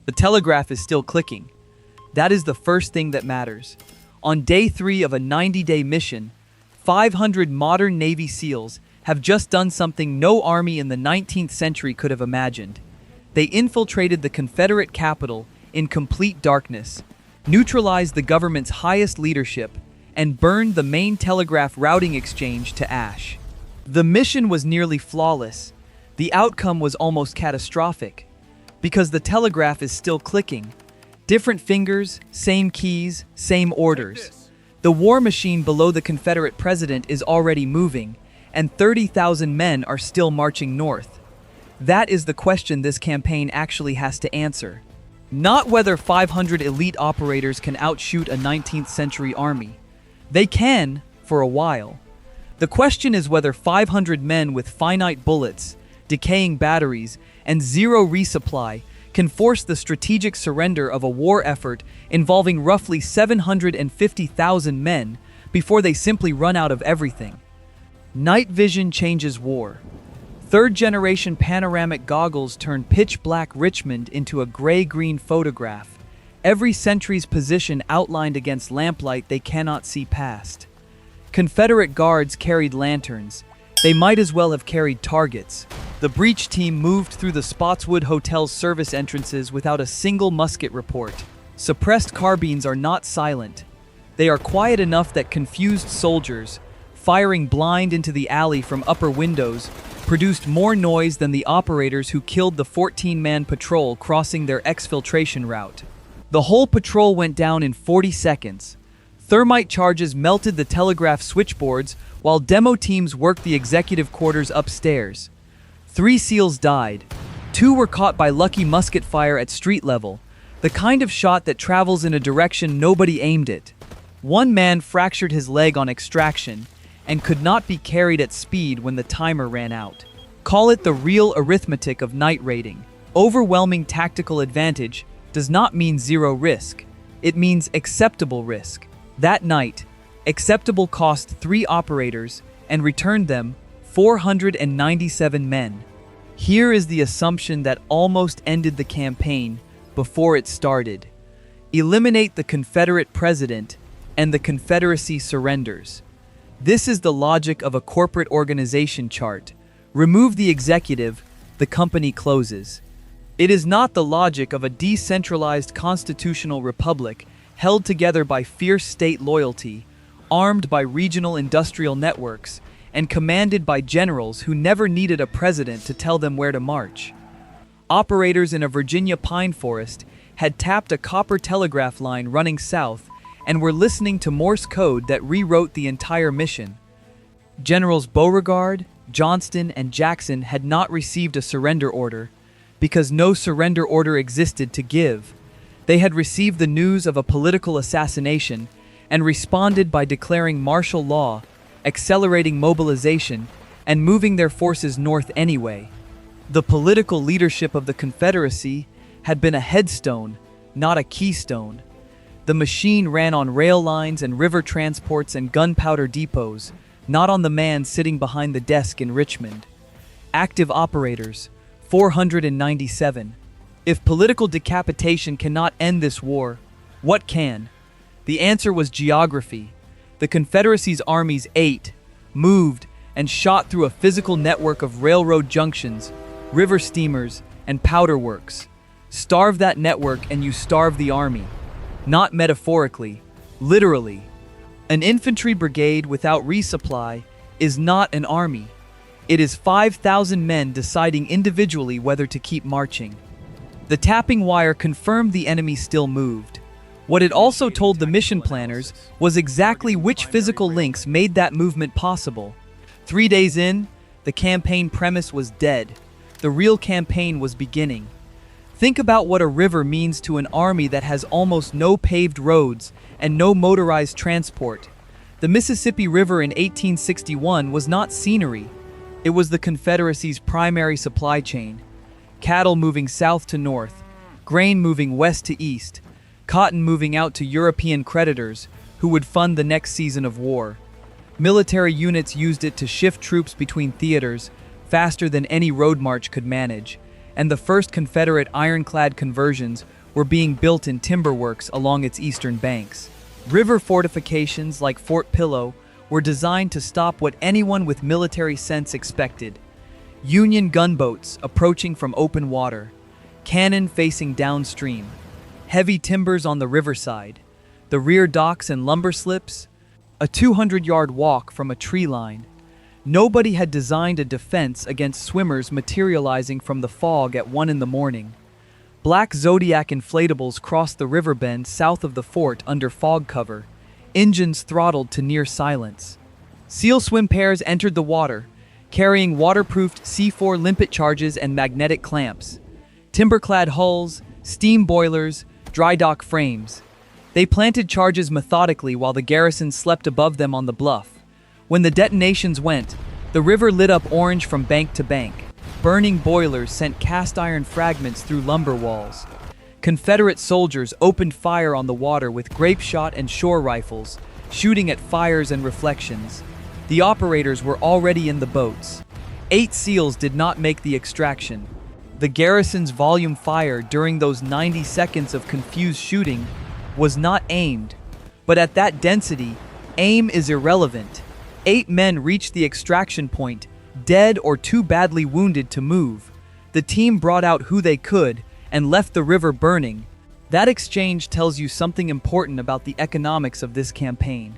The telegraph is still clicking. That is the first thing that matters. On day 3 of a 90-day mission, 500 modern Navy SEALs have just done something no army in the 19th century could have imagined. They infiltrated the Confederate capital in complete darkness, neutralized the government's highest leadership, and burned the main telegraph routing exchange to ash. The mission was nearly flawless. The outcome was almost catastrophic. Because the telegraph is still clicking. Different fingers, same keys, same orders. The war machine below the Confederate president is already moving, and 30,000 men are still marching north. That is the question this campaign actually has to answer. Not whether 500 elite operators can outshoot a 19th century army. They can, for a while. The question is whether 500 men with finite bullets, decaying batteries, and zero resupply can force the strategic surrender of a war effort involving roughly 750,000 men before they simply run out of everything. Night vision changes war. Third-generation panoramic goggles turn pitch-black Richmond into a gray-green photograph, every sentry's position outlined against lamplight they cannot see past. Confederate guards carried lanterns. They might as well have carried targets. The breach team moved through the Spotswood Hotel's service entrances without a single musket report. Suppressed carbines are not silent. They are quiet enough that confused soldiers, firing blind into the alley from upper windows, produced more noise than the operators who killed the 14-man patrol crossing their exfiltration route. The whole patrol went down in 40 seconds. Thermite charges melted the telegraph switchboards while demo teams worked the executive quarters upstairs. 3 SEALs died. 2 were caught by lucky musket fire at street level, the kind of shot that travels in a direction nobody aimed it. 1 man fractured his leg on extraction and could not be carried at speed when the timer ran out. Call it the real arithmetic of night raiding. Overwhelming tactical advantage does not mean zero risk. It means acceptable risk. That night, acceptable cost 3 operators and returned them 497 men. Here is the assumption that almost ended the campaign before it started. Eliminate the Confederate president and the Confederacy surrenders. This is the logic of a corporate organization chart. Remove the executive, the company closes. It is not the logic of a decentralized constitutional republic held together by fierce state loyalty, armed by regional industrial networks, and commanded by generals who never needed a president to tell them where to march. Operators in a Virginia pine forest had tapped a copper telegraph line running south and were listening to Morse code that rewrote the entire mission. Generals Beauregard, Johnston, and Jackson had not received a surrender order because no surrender order existed to give. They had received the news of a political assassination and responded by declaring martial law, accelerating mobilization, and moving their forces north anyway. The political leadership of the Confederacy had been a headstone, not a keystone. The machine ran on rail lines and river transports and gunpowder depots, not on the man sitting behind the desk in Richmond. Active operators, 497. If political decapitation cannot end this war, what can? The answer was geography. The Confederacy's armies ate, moved, and shot through a physical network of railroad junctions, river steamers, and powder works. Starve that network and you starve the army. Not metaphorically, literally. An infantry brigade without resupply is not an army. It is 5,000 men deciding individually whether to keep marching. The tapping wire confirmed the enemy still moved. What it also told the mission planners was exactly which physical links made that movement possible. 3 days in, the campaign premise was dead. The real campaign was beginning. Think about what a river means to an army that has almost no paved roads and no motorized transport. The Mississippi River in 1861 was not scenery. It was the Confederacy's primary supply chain. Cattle moving south to north, grain moving west to east, cotton moving out to European creditors who would fund the next season of war. Military units used it to shift troops between theaters faster than any road march could manage, and the first Confederate ironclad conversions were being built in timber works along its eastern banks. River fortifications like Fort Pillow were designed to stop what anyone with military sense expected: Union gunboats approaching from open water, cannon facing downstream, heavy timbers on the riverside, the rear docks and lumber slips, a 200-yard walk from a tree line. Nobody had designed a defense against swimmers materializing from the fog at 1 in the morning. Black Zodiac inflatables crossed the river bend south of the fort under fog cover, engines throttled to near silence. SEAL swim pairs entered the water, carrying waterproofed C4 limpet charges and magnetic clamps, timber-clad hulls, steam boilers, dry dock frames. They planted charges methodically while the garrison slept above them on the bluff. When the detonations went, the river lit up orange from bank to bank. Burning boilers sent cast iron fragments through lumber walls. Confederate soldiers opened fire on the water with grape shot and shore rifles, shooting at fires and reflections. The operators were already in the boats. 8 SEALs did not make the extraction. The garrison's volume fire during those 90 seconds of confused shooting was not aimed. But at that density, aim is irrelevant. 8 men reached the extraction point, dead or too badly wounded to move. The team brought out who they could and left the river burning. That exchange tells you something important about the economics of this campaign.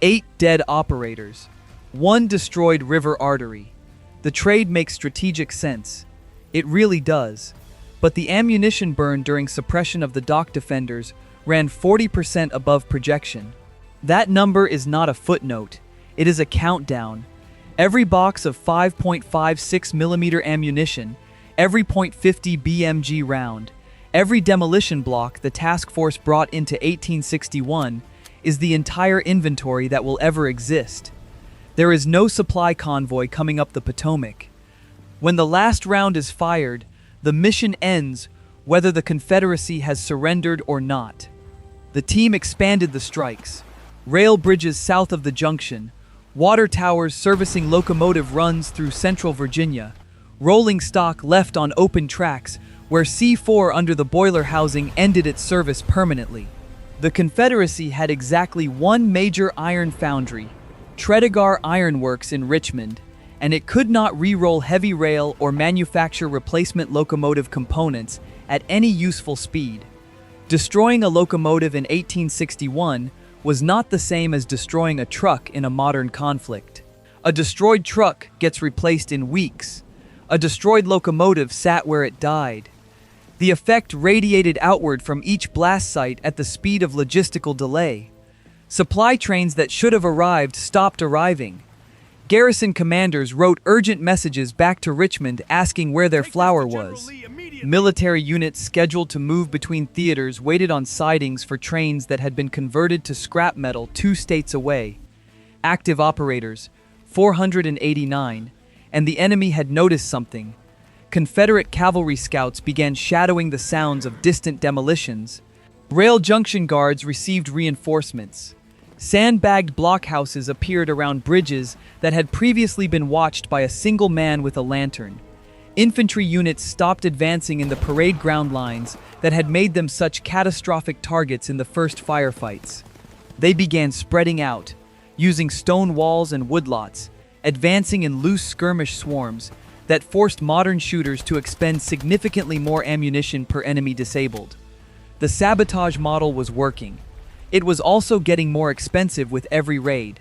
8 dead operators. 1 destroyed river artery. The trade makes strategic sense. It really does. But the ammunition burn during suppression of the dock defenders ran 40% above projection. That number is not a footnote. It is a countdown. Every box of 5.56mm ammunition, every .50 BMG round, every demolition block the task force brought into 1861 is the entire inventory that will ever exist. There is no supply convoy coming up the Potomac. When the last round is fired, the mission ends whether the Confederacy has surrendered or not. The team expanded the strikes. Rail bridges south of the junction, water towers servicing locomotive runs through central Virginia, rolling stock left on open tracks where C4 under the boiler housing ended its service permanently. The Confederacy had exactly 1 major iron foundry, Tredegar Iron Works in Richmond, and it could not re-roll heavy rail or manufacture replacement locomotive components at any useful speed. Destroying a locomotive in 1861 was not the same as destroying a truck in a modern conflict. A destroyed truck gets replaced in weeks. A destroyed locomotive sat where it died. The effect radiated outward from each blast site at the speed of logistical delay. Supply trains that should have arrived stopped arriving. Garrison commanders wrote urgent messages back to Richmond asking where their flour was. Military units scheduled to move between theaters waited on sidings for trains that had been converted to scrap metal 2 states away. Active operators, 489, and the enemy had noticed something. Confederate cavalry scouts began shadowing the sounds of distant demolitions. Rail junction guards received reinforcements. Sandbagged blockhouses appeared around bridges that had previously been watched by a single man with a lantern. Infantry units stopped advancing in the parade ground lines that had made them such catastrophic targets in the first firefights. They began spreading out, using stone walls and woodlots, advancing in loose skirmish swarms that forced modern shooters to expend significantly more ammunition per enemy disabled. The sabotage model was working. It was also getting more expensive with every raid.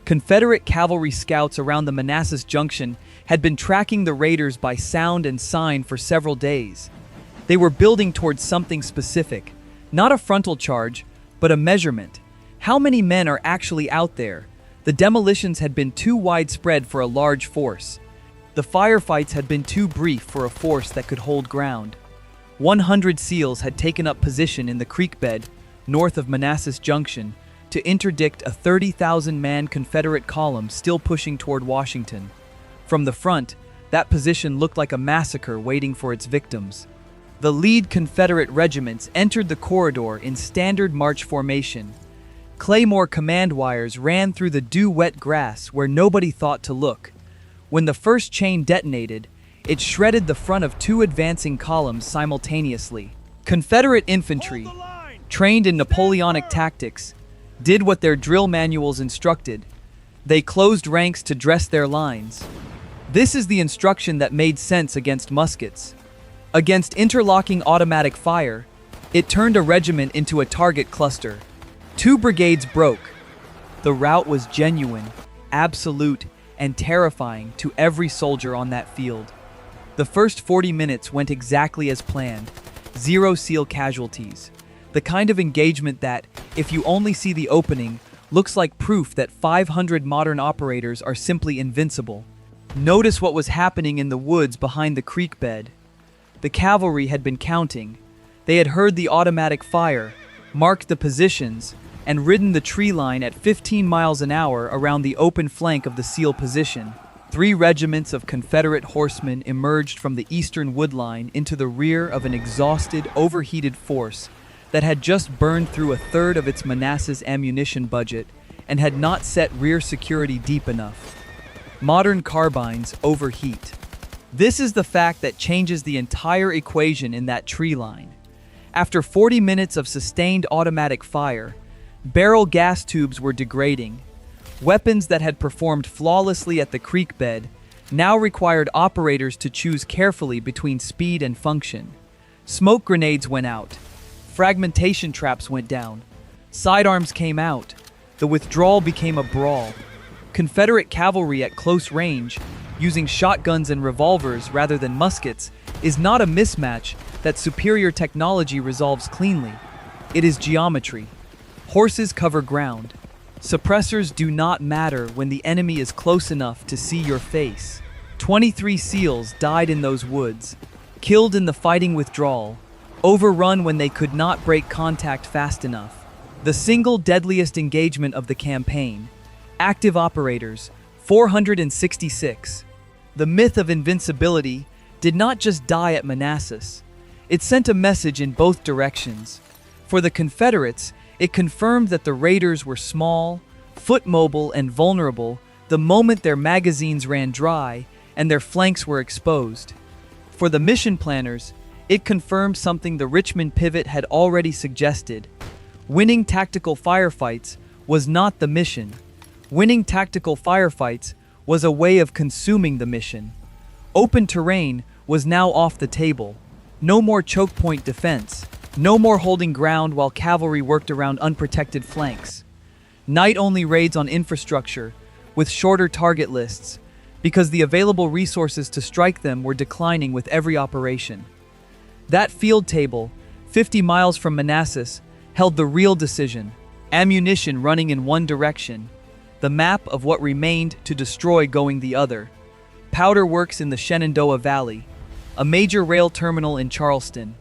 Confederate cavalry scouts around the Manassas Junction had been tracking the raiders by sound and sign for several days. They were building towards something specific, not a frontal charge, but a measurement. How many men are actually out there? The demolitions had been too widespread for a large force. The firefights had been too brief for a force that could hold ground. 100 SEALs had taken up position in the creek bed north of Manassas Junction to interdict a 30,000-man Confederate column still pushing toward Washington. From the front, that position looked like a massacre waiting for its victims. The lead Confederate regiments entered the corridor in standard march formation. Claymore command wires ran through the dew-wet grass where nobody thought to look. When the first chain detonated, it shredded the front of two advancing columns simultaneously. Confederate infantry, trained in Napoleonic tactics, did what their drill manuals instructed. They closed ranks to dress their lines. This is the instruction that made sense against muskets. Against interlocking automatic fire, it turned a regiment into a target cluster. 2 brigades broke. The rout was genuine, absolute, and terrifying to every soldier on that field. The first 40 minutes went exactly as planned. 0 SEAL casualties. The kind of engagement that, if you only see the opening, looks like proof that 500 modern operators are simply invincible. Notice what was happening in the woods behind the creek bed. The cavalry had been counting. They had heard the automatic fire, marked the positions, and ridden the tree line at 15 miles an hour around the open flank of the SEAL position. 3 regiments of Confederate horsemen emerged from the eastern woodline into the rear of an exhausted, overheated force that had just burned through a third of its Manassas ammunition budget and had not set rear security deep enough. Modern carbines overheat. This is the fact that changes the entire equation in that tree line. After 40 minutes of sustained automatic fire, barrel gas tubes were degrading. Weapons that had performed flawlessly at the creek bed now required operators to choose carefully between speed and function. Smoke grenades went out. Fragmentation traps went down. Sidearms came out. The withdrawal became a brawl. Confederate cavalry at close range, using shotguns and revolvers rather than muskets, is not a mismatch that superior technology resolves cleanly. It is geometry. Horses cover ground. Suppressors do not matter when the enemy is close enough to see your face. 23 SEALs died in those woods, killed in the fighting withdrawal, overrun when they could not break contact fast enough. The single deadliest engagement of the campaign. Active operators, 466. The myth of invincibility did not just die at Manassas. It sent a message in both directions. For the Confederates, it confirmed that the raiders were small, foot-mobile, and vulnerable the moment their magazines ran dry and their flanks were exposed. For the mission planners, it confirmed something the Richmond pivot had already suggested. Winning tactical firefights was not the mission. Winning tactical firefights was a way of consuming the mission. Open terrain was now off the table. No more choke point defense. No more holding ground while cavalry worked around unprotected flanks. Night-only raids on infrastructure, with shorter target lists, because the available resources to strike them were declining with every operation. That field table, 50 miles from Manassas, held the real decision. Ammunition running in one direction. The map of what remained to destroy going the other. Powder works in the Shenandoah Valley. A major rail terminal in Charleston.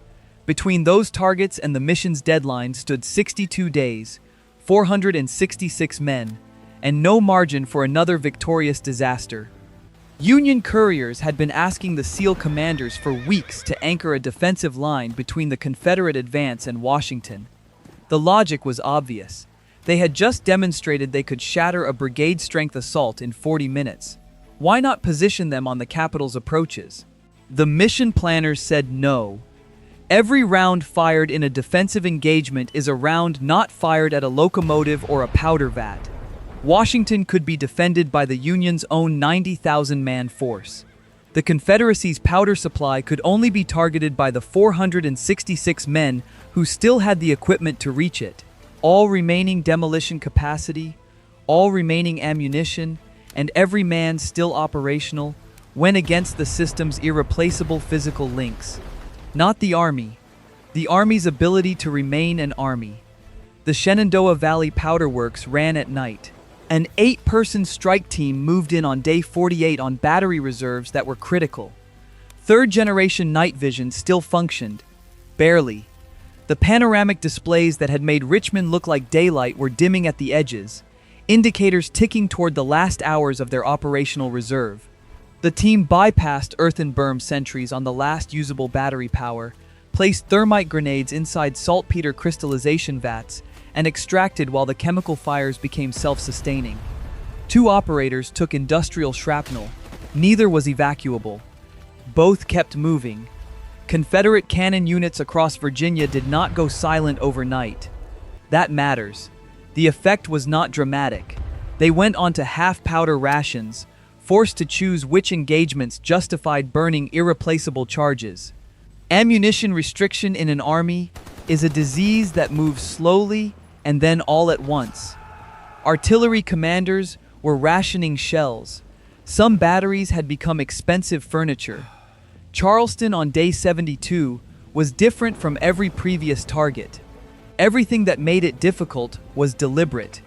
Between those targets and the mission's deadline stood 62 days, 466 men, and no margin for another victorious disaster. Union couriers had been asking the SEAL commanders for weeks to anchor a defensive line between the Confederate advance and Washington. The logic was obvious. They had just demonstrated they could shatter a brigade-strength assault in 40 minutes. Why not position them on the capital's approaches? The mission planners said no. Every round fired in a defensive engagement is a round not fired at a locomotive or a powder vat. Washington could be defended by the Union's own 90,000-man force. The Confederacy's powder supply could only be targeted by the 466 men who still had the equipment to reach it. All remaining demolition capacity, all remaining ammunition, and every man still operational went against the system's irreplaceable physical links. Not the Army. The Army's ability to remain an army. The Shenandoah Valley Powder Works ran at night. An 8-person strike team moved in on day 48 on battery reserves that were critical. Third-generation night vision still functioned. Barely. The panoramic displays that had made Richmond look like daylight were dimming at the edges, indicators ticking toward the last hours of their operational reserve. The team bypassed earthen berm sentries on the last usable battery power, placed thermite grenades inside saltpeter crystallization vats, and extracted while the chemical fires became self-sustaining. 2 operators took industrial shrapnel. Neither was evacuable. Both kept moving. Confederate cannon units across Virginia did not go silent overnight. That matters. The effect was not dramatic. They went on to half-powder rations, forced to choose which engagements justified burning irreplaceable charges. Ammunition restriction in an army is a disease that moves slowly and then all at once. Artillery commanders were rationing shells. Some batteries had become expensive furniture. Charleston on day 72 was different from every previous target. Everything that made it difficult was deliberate.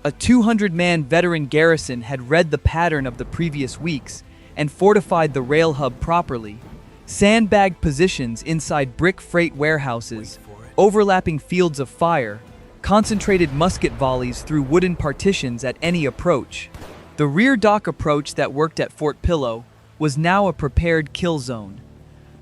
A 200-man veteran garrison had read the pattern of the previous weeks and fortified the rail hub properly. Sandbagged positions inside brick freight warehouses, overlapping fields of fire, concentrated musket volleys through wooden partitions at any approach. The rear dock approach that worked at Fort Pillow was now a prepared kill zone.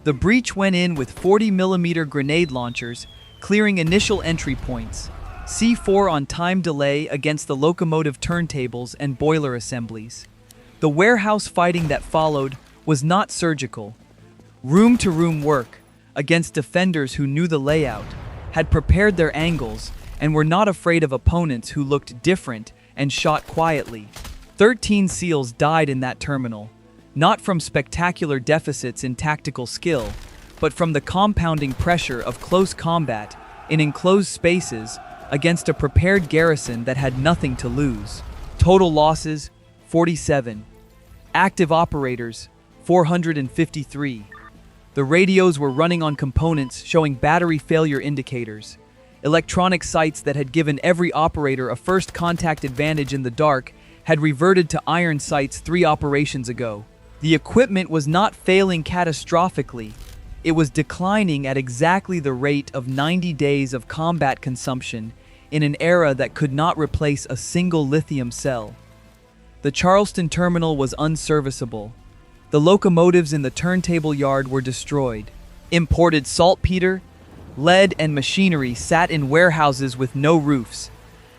The breach went in with 40mm grenade launchers, clearing initial entry points. C4 on time delay against the locomotive turntables and boiler assemblies. The warehouse fighting that followed was not surgical. Room-to-room work against defenders who knew the layout, had prepared their angles, and were not afraid of opponents who looked different and shot quietly. 13 SEALs died in that terminal, not from spectacular deficits in tactical skill, but from the compounding pressure of close combat in enclosed spaces against a prepared garrison that had nothing to lose. Total losses, 47. Active operators, 453. The radios were running on components showing battery failure indicators. Electronic sights that had given every operator a first contact advantage in the dark had reverted to iron sights 3 operations ago. The equipment was not failing catastrophically. It was declining at exactly the rate of 90 days of combat consumption in an era that could not replace a single lithium cell. The Charleston terminal was unserviceable. The locomotives in the turntable yard were destroyed. Imported saltpeter, lead, and machinery sat in warehouses with no roofs.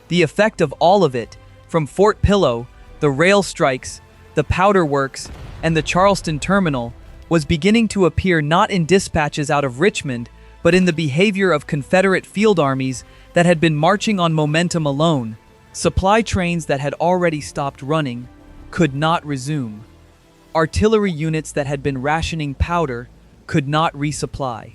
The effect of all of it, from Fort Pillow, the rail strikes, the powder works, and the Charleston terminal, was beginning to appear not in dispatches out of Richmond, but in the behavior of Confederate field armies that had been marching on momentum alone. Supply trains that had already stopped running could not resume. Artillery units that had been rationing powder could not resupply.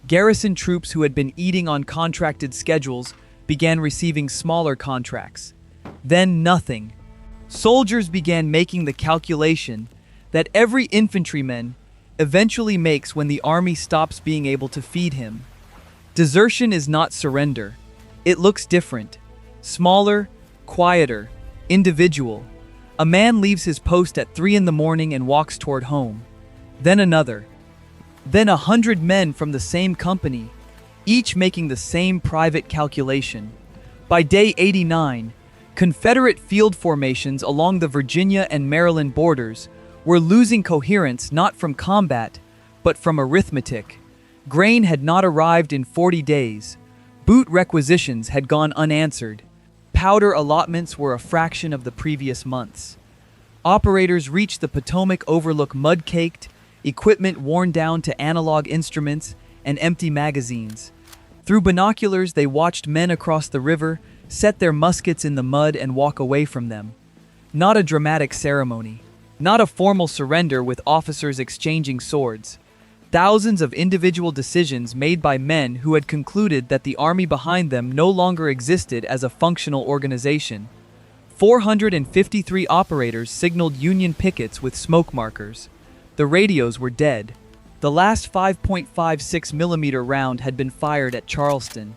Garrison troops who had been eating on contracted schedules began receiving smaller contracts. Then nothing. Soldiers began making the calculation that every infantryman eventually makes when the army stops being able to feed him. Desertion is not surrender. It looks different. Smaller, quieter, individual. A man leaves his post at 3 in the morning and walks toward home. Then another. Then 100 men from the same company, each making the same private calculation. By day 89, Confederate field formations along the Virginia and Maryland borders were losing coherence not from combat, but from arithmetic. Grain had not arrived in 40 days. Boot requisitions had gone unanswered. Powder allotments were a fraction of the previous months. Operators reached the Potomac Overlook mud-caked, equipment worn down to analog instruments and empty magazines. Through binoculars, they watched men across the river set their muskets in the mud and walk away from them. Not a dramatic ceremony. Not a formal surrender with officers exchanging swords. Thousands of individual decisions made by men who had concluded that the army behind them no longer existed as a functional organization. 453 operators signaled Union pickets with smoke markers. The radios were dead. The last 5.56mm round had been fired at Charleston.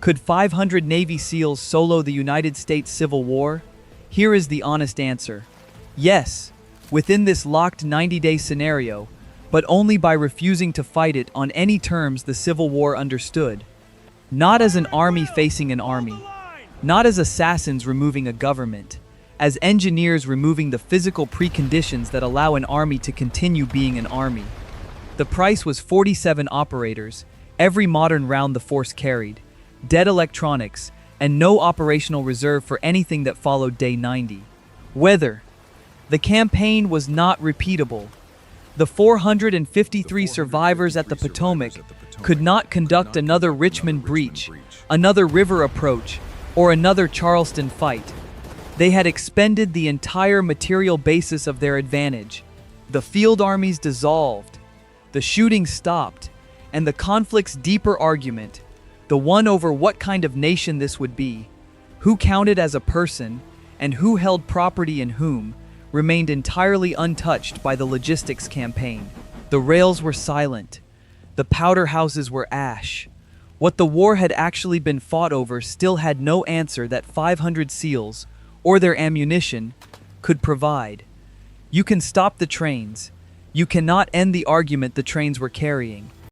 Could 500 Navy SEALs solo the United States Civil War? Here is the honest answer. Yes, within this locked 90-day scenario, but only by refusing to fight it on any terms the Civil War understood. Not as an army facing an army. Not as assassins removing a government. As engineers removing the physical preconditions that allow an army to continue being an army. The price was 47 operators, every modern round the force carried, dead electronics, and no operational reserve for anything that followed day 90. Weather. The campaign was not repeatable. The 453 survivors at the Potomac could not conduct another Richmond breach, another river approach, or another Charleston fight. They had expended the entire material basis of their advantage. The field armies dissolved, the shooting stopped, and the conflict's deeper argument, the one over what kind of nation this would be, who counted as a person, and who held property in whom, remained entirely untouched by the logistics campaign. The rails were silent. The powder houses were ash. What the war had actually been fought over still had no answer that 500 SEALs, or their ammunition, could provide. You can stop the trains. You cannot end the argument the trains were carrying.